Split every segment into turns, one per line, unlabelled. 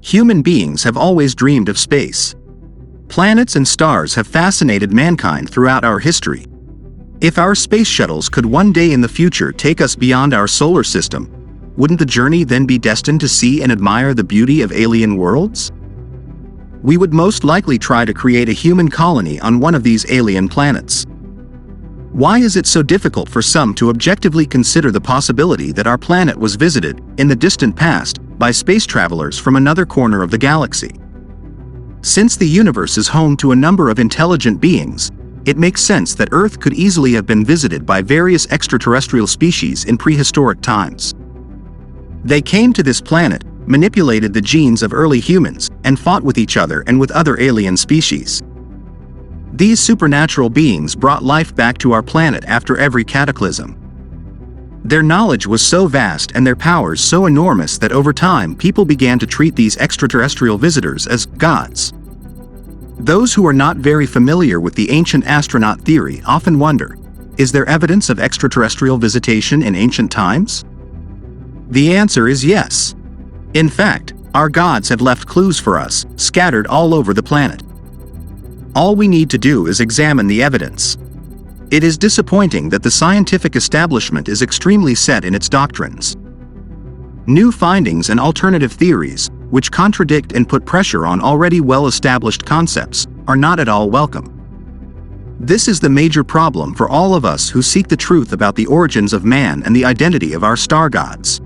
Human beings have always dreamed of space. Planets and stars have fascinated mankind throughout our history. If our space shuttles could one day in the future take us beyond our solar system, wouldn't the journey then be destined to see and admire the beauty of alien worlds? We would most likely try to create a human colony on one of these alien planets. Why is it so difficult for some to objectively consider the possibility that our planet was visited, in the distant past, by space travelers from another corner of the galaxy? Since the universe is home to a number of intelligent beings, it makes sense that Earth could easily have been visited by various extraterrestrial species in prehistoric times. They came to this planet, manipulated the genes of early humans, and fought with each other and with other alien species. These supernatural beings brought life back to our planet after every cataclysm. Their knowledge was so vast and their powers so enormous that over time people began to treat these extraterrestrial visitors as gods. Those who are not very familiar with the ancient astronaut theory often wonder, is there evidence of extraterrestrial visitation in ancient times? The answer is yes. In fact, our gods have left clues for us, scattered all over the planet. All we need to do is examine the evidence. It is disappointing that the scientific establishment is extremely set in its doctrines. New findings and alternative theories, which contradict and put pressure on already well-established concepts, are not at all welcome. This is the major problem for all of us who seek the truth about the origins of man and the identity of our star gods.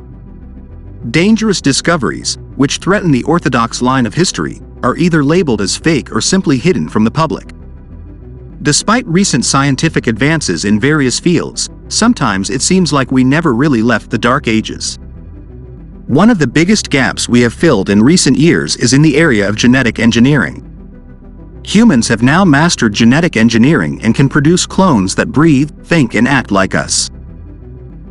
Dangerous discoveries, which threaten the orthodox line of history, are either labeled as fake or simply hidden from the public. Despite recent scientific advances in various fields, sometimes it seems like we never really left the Dark Ages. One of the biggest gaps we have filled in recent years is in the area of genetic engineering. Humans have now mastered genetic engineering and can produce clones that breathe, think, and act like us.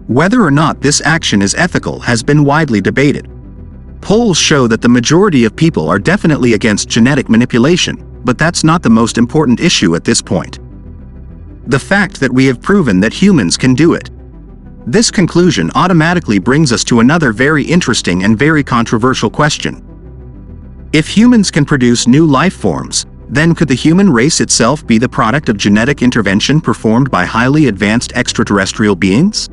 Whether or not this action is ethical has been widely debated. Polls show that the majority of people are definitely against genetic manipulation, but that's not the most important issue at this point. The fact that we have proven that humans can do it. This conclusion automatically brings us to another very interesting and very controversial question. If humans can produce new life forms, then could the human race itself be the product of genetic intervention performed by highly advanced extraterrestrial beings?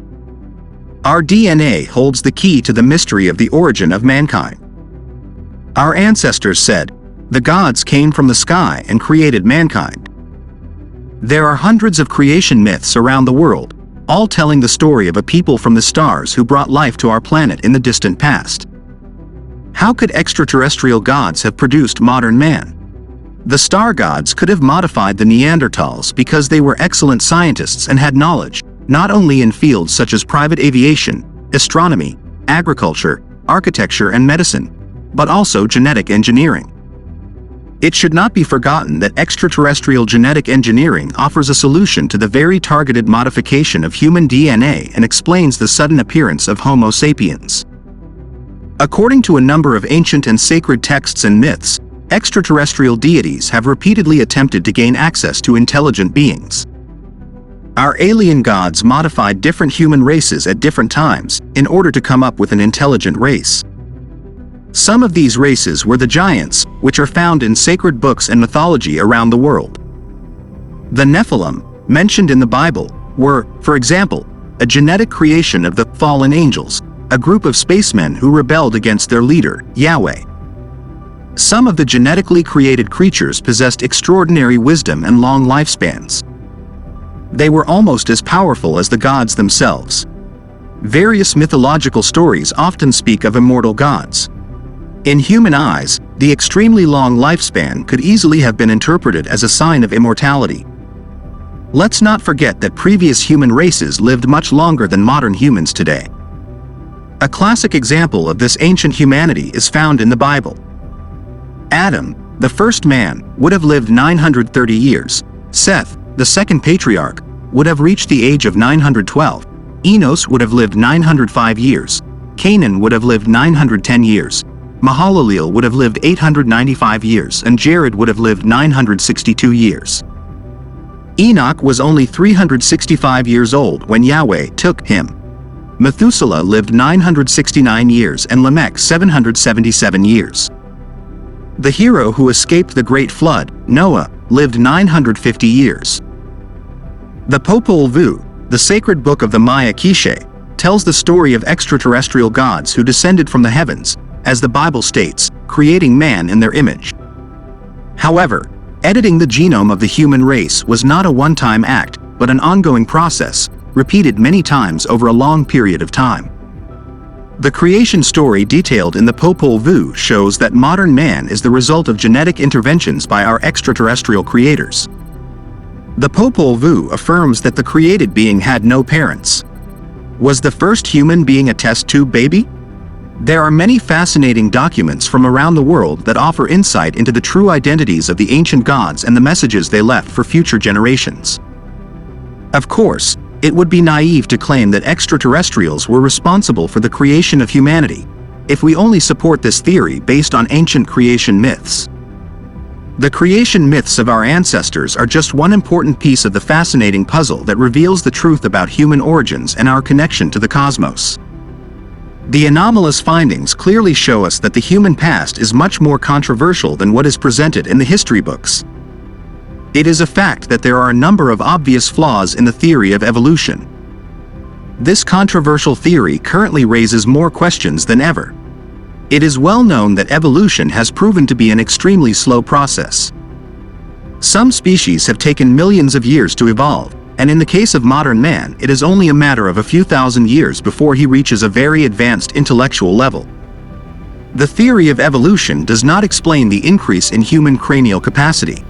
Our DNA holds the key to the mystery of the origin of mankind. Our ancestors said, "The gods came from the sky and created mankind." There are hundreds of creation myths around the world, all telling the story of a people from the stars who brought life to our planet in the distant past. How could extraterrestrial gods have produced modern man? The star gods could have modified the Neanderthals because they were excellent scientists and had knowledge, not only in fields such as private aviation, astronomy, agriculture, architecture, and medicine, but also genetic engineering. It should not be forgotten that extraterrestrial genetic engineering offers a solution to the very targeted modification of human DNA and explains the sudden appearance of Homo sapiens. According to a number of ancient and sacred texts and myths, extraterrestrial deities have repeatedly attempted to gain access to intelligent beings. Our alien gods modified different human races at different times in order to come up with an intelligent race. Some of these races were the giants, which are found in sacred books and mythology around the world. The Nephilim, mentioned in the Bible, were, for example, a genetic creation of the fallen angels, a group of spacemen who rebelled against their leader, Yahweh. Some of the genetically created creatures possessed extraordinary wisdom and long lifespans. They were almost as powerful as the gods themselves. Various mythological stories often speak of immortal gods. In human eyes, the extremely long lifespan could easily have been interpreted as a sign of immortality. Let's not forget that previous human races lived much longer than modern humans today. A classic example of this ancient humanity is found in the Bible. Adam, the first man, would have lived 930 years. Seth, the second patriarch, would have reached the age of 912. Enos would have lived 905 years. Canaan would have lived 910 years. Mahalalel would have lived 895 years, and Jared would have lived 962 years. Enoch was only 365 years old when Yahweh took him. Methuselah lived 969 years and Lamech 777 years. The hero who escaped the Great Flood, Noah, lived 950 years. The Popol Vuh, the sacred book of the Maya Quiche, tells the story of extraterrestrial gods who descended from the heavens, as the Bible states, creating man in their image. However, editing the genome of the human race was not a one-time act, but an ongoing process, repeated many times over a long period of time. The creation story detailed in the Popol Vuh shows that modern man is the result of genetic interventions by our extraterrestrial creators. The Popol Vuh affirms that the created being had no parents. Was the first human being a test tube baby? There are many fascinating documents from around the world that offer insight into the true identities of the ancient gods and the messages they left for future generations. Of course, it would be naive to claim that extraterrestrials were responsible for the creation of humanity, if we only support this theory based on ancient creation myths. The creation myths of our ancestors are just one important piece of the fascinating puzzle that reveals the truth about human origins and our connection to the cosmos. The anomalous findings clearly show us that the human past is much more controversial than what is presented in the history books. It is a fact that there are a number of obvious flaws in the theory of evolution. This controversial theory currently raises more questions than ever. It is well known that evolution has proven to be an extremely slow process. Some species have taken millions of years to evolve, and in the case of modern man, it is only a matter of a few thousand years before he reaches a very advanced intellectual level. The theory of evolution does not explain the increase in human cranial capacity.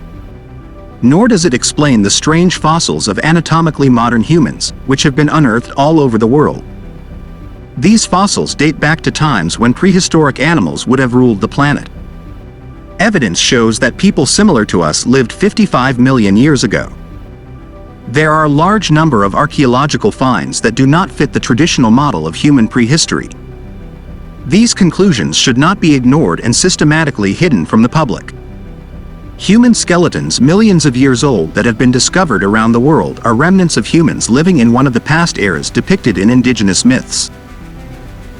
Nor does it explain the strange fossils of anatomically modern humans, which have been unearthed all over the world. These fossils date back to times when prehistoric animals would have ruled the planet. Evidence shows that people similar to us lived 55 million years ago. There are a large number of archaeological finds that do not fit the traditional model of human prehistory. These conclusions should not be ignored and systematically hidden from the public. Human skeletons millions of years old that have been discovered around the world are remnants of humans living in one of the past eras depicted in indigenous myths.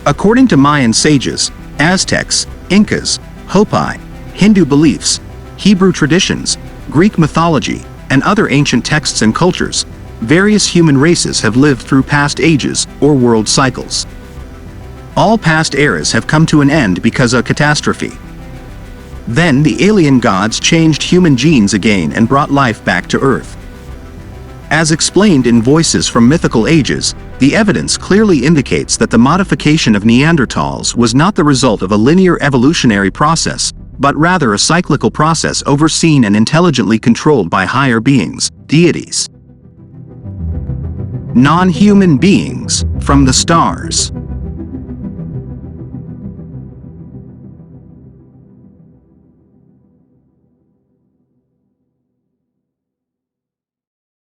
According to Mayan sages, Aztecs, Incas, Hopi, Hindu beliefs, Hebrew traditions, Greek mythology, and other ancient texts and cultures, various human races have lived through past ages or world cycles. All past eras have come to an end because of catastrophe. Then the alien gods changed human genes again and brought life back to Earth. As explained in Voices from Mythical Ages, the evidence clearly indicates that the modification of Neanderthals was not the result of a linear evolutionary process, but rather a cyclical process overseen and intelligently controlled by higher beings, deities. Non-human beings from the stars.